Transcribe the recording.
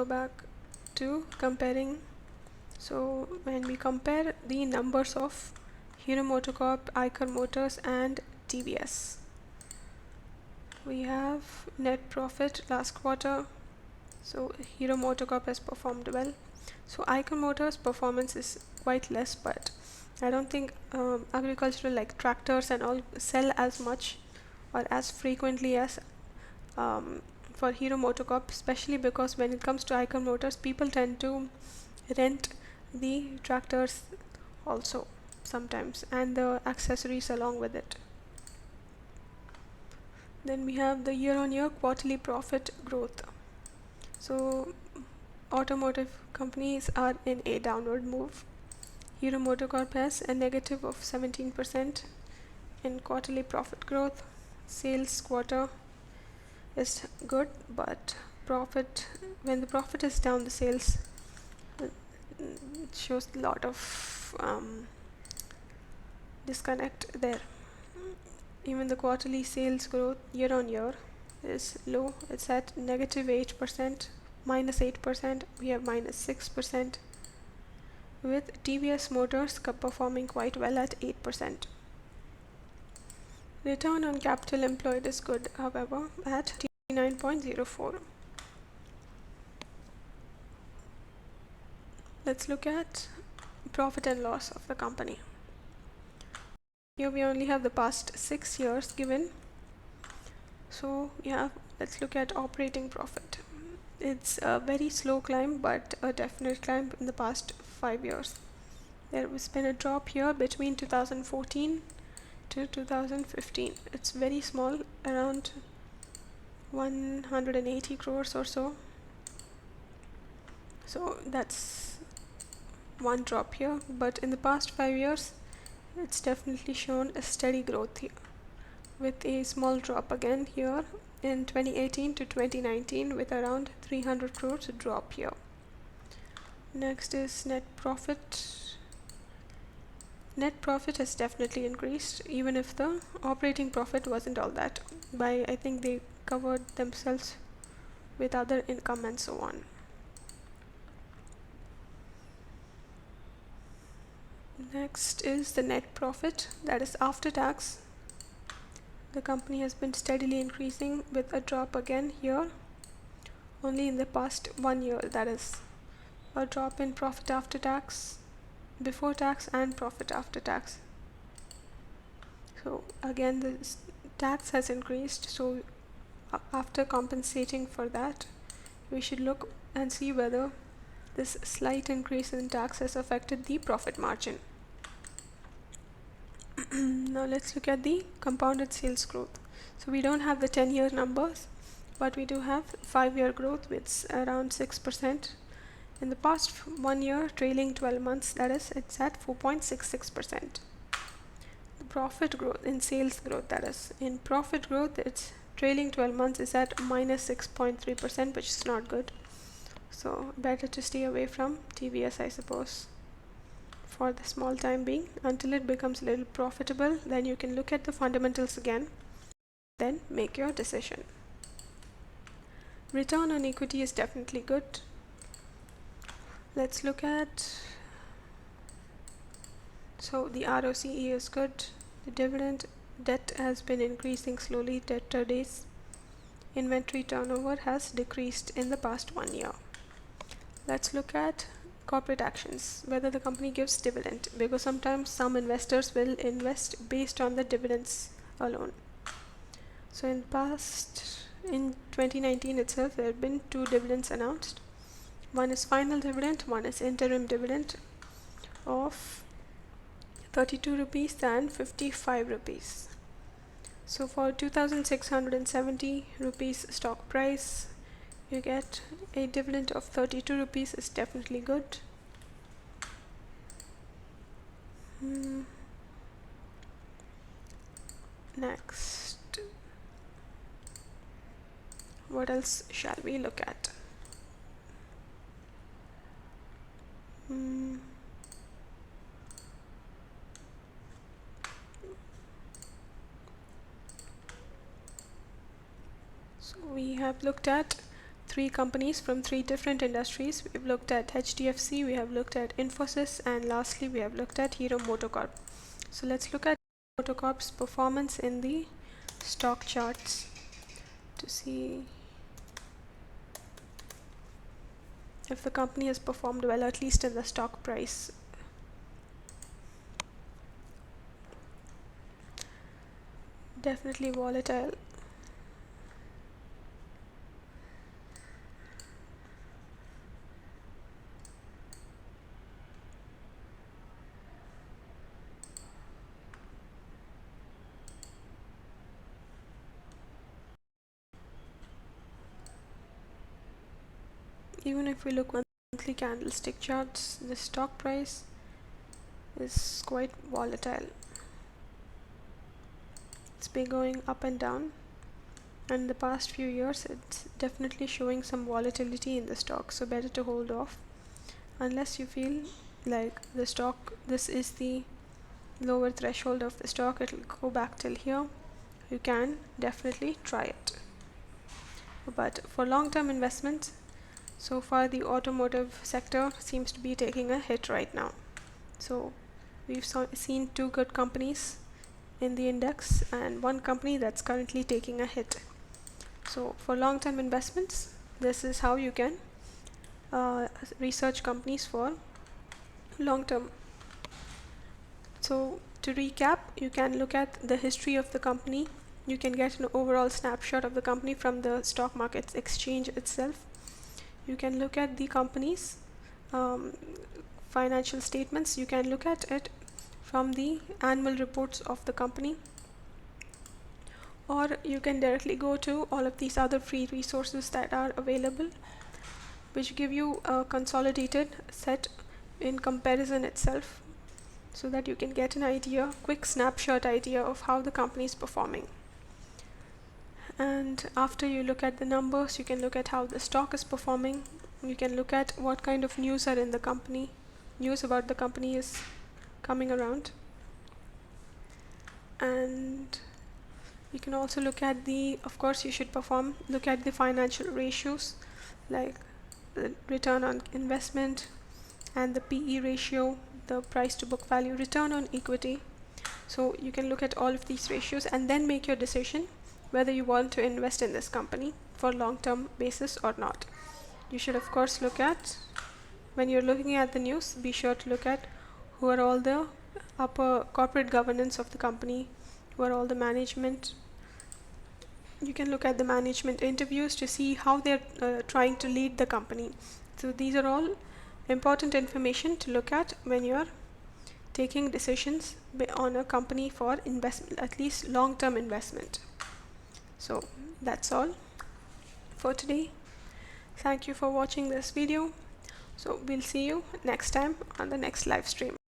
go back to comparing. So when we compare the numbers of Hero MotoCorp, Eicher Motors and TVS, we have net profit last quarter. So Hero MotoCorp has performed well. So Eicher Motors performance is quite less, but I don't think agricultural like tractors and all sell as much or as frequently as for Hero MotoCorp, especially because when it comes to Eicher Motors, people tend to rent the tractors also sometimes and the accessories along with it. Then we have the year-on-year quarterly profit growth. So automotive companies are in a downward move. Hero MotoCorp has a negative of 17% in quarterly profit growth. Sales quarter is good, but profit, when the profit is down, the sales shows a lot of disconnect there. Even the quarterly sales growth year on year is low. It's at negative 8%, minus 8%. We have minus 6%, with TVS Motors performing quite well at 8%. Return on capital employed is good, however, at 9.04. Let's look at profit and loss of the company. Here we only have the past 6 years given. So let's look at operating profit. It's a very slow climb, but a definite climb in the past 5 years. There has been a drop here between 2014 to 2015. It's very small, around 180 crores or so. So that's one drop here, but in the past 5 years it's definitely shown a steady growth here, with a small drop again here in 2018 to 2019 with around 300 crores drop here. Next is net profit. Net profit has definitely increased, even if the operating profit wasn't all that. I think they covered themselves with other income and so on. Next is the net profit, that is after tax. The company has been steadily increasing, with a drop again here only in the past 1 year. That is a drop in profit after tax, before tax and profit after tax. So again the tax has increased, so after compensating for that, we should look and see whether this slight increase in tax has affected the profit margin. Now let's look at the compounded sales growth. So we don't have the 10-year numbers, but we do have 5-year growth, with around 6%. In the past 1 year, trailing 12 months, that is, it's at 4.66%. The profit growth in sales growth, that is, in profit growth, it's trailing 12 months is at minus 6.3%, which is not good. So better to stay away from TVS, I suppose, for the small time being, until it becomes a little profitable. Then you can look at the fundamentals again, then make your decision. Return on equity is definitely good. Let's look at, so the ROCE is good. The dividend, debt has been increasing slowly, debtor days. Inventory turnover has decreased in the past 1 year. Let's look at corporate actions, whether the company gives dividend, because sometimes some investors will invest based on the dividends alone. So in past, in 2019 itself, there have been 2 dividends announced. One is final dividend, one is interim dividend of 32 rupees and 55 rupees. So for 2670 rupees stock price, you get a dividend of 32 rupees is definitely good. Next, what else shall we look at? So we have looked at three companies from three different industries. We've looked at HDFC, we have looked at Infosys, and lastly we have looked at Hero MotoCorp. So let's look at MotoCorp's performance in the stock charts to see if the company has performed well, at least in the stock price. Definitely volatile. Even if we look at monthly candlestick charts, the stock price is quite volatile. It's been going up and down, and in the past few years it's definitely showing some volatility in the stock, so better to hold off unless you feel like the stock, this is the lower threshold of the stock, it will go back till here. You can definitely try it. But for long-term investments, so far the automotive sector seems to be taking a hit right now. So we've seen two good companies in the index and one company that's currently taking a hit. So for long-term investments, this is how you can research companies for long-term. So to recap, you can look at the history of the company. You can get an overall snapshot of the company from the stock markets exchange itself. You can look at the company's financial statements. You can look at it from the annual reports of the company, or you can directly go to all of these other free resources that are available, which give you a consolidated set in comparison itself, so that you can get an idea, quick snapshot idea of how the company is performing. And after you look at the numbers, you can look at how the stock is performing. You can look at what kind of news are in the company, news about the company is coming around. And you can also look at the, of course you should look at the financial ratios like the return on investment and the PE ratio, the price to book value, return on equity. So you can look at all of these ratios and then make your decision whether you want to invest in this company for long-term basis or not. You should of course look at, when you're looking at the news, be sure to look at who are all the upper corporate governance of the company, who are all the management. You can look at the management interviews to see how they're trying to lead the company. So these are all important information to look at when you're taking decisions on a company for investment, at least long-term investment. So that's all for today. Thank you for watching this video. So we'll see you next time on the next live stream.